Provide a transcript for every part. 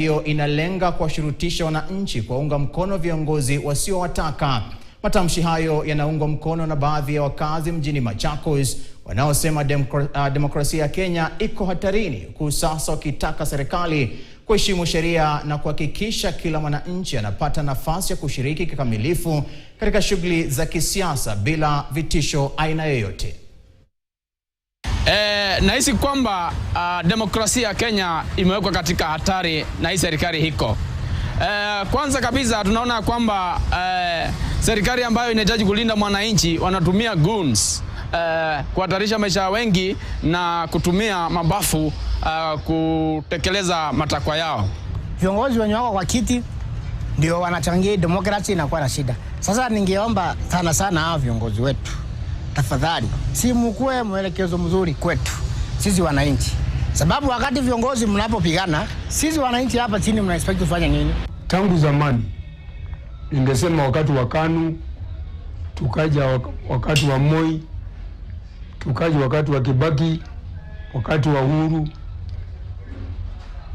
Hiyo inalenga kuwashurutisha wananchi kuwaunga mkono viongozi wasiowataka. Matamshi hayo yanaungwa mkono na baadhi ya wakazi mjini Machakos wanaosema demokrasia ya Kenya iko hatarini, huku sasa wakitaka serikali kuheshimu sheria na kuhakikisha kila mwananchi anapata nafasi ya kushiriki kikamilifu katika shughuli za kisiasa bila vitisho aina yoyote. Nahisi kwamba demokrasia ya Kenya imewekwa katika hatari na hii serikali hiko. Kwanza kabisa tunaona kwamba serikali ambayo inahitaji kulinda mwananchi wanatumia goons kuhatarisha maisha ya wengi na kutumia mabafu kutekeleza matakwa yao. Viongozi wenye wako kwa kiti ndio wanachangia demokrasia na kuwa na shida. Sasa ningeomba sana hao viongozi wetu, tafadhali si mkue mwelekezo mzuri kwetu sisi wananchi. Sababu wakati viongozi mnapopigana, sisi wananchi hapa chini mna expect kufanya nini? Tangu zamani ningesema wakati wa KANU, tukaja wakati wa Moi, tukaja wakati wa Kibaki, wakati wa Uhuru.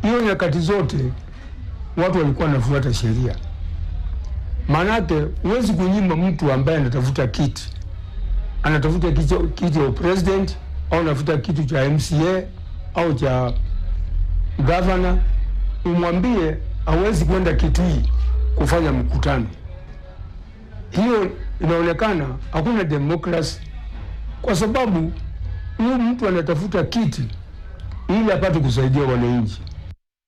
Hiyo nyakati zote watu walikuwa wanafuata sheria. Manake huwezi kunyima mtu ambaye anatafuta kiti. Anatafuta kiti ya president au anatafuta kiti cha MCA au cha governor, umwambie hawezi kwenda Kitui kufanya mkutano. Hiyo inaonekana hakuna demokrasi, kwa sababu huyu mtu anatafuta kiti ili apate kusaidia wananchi.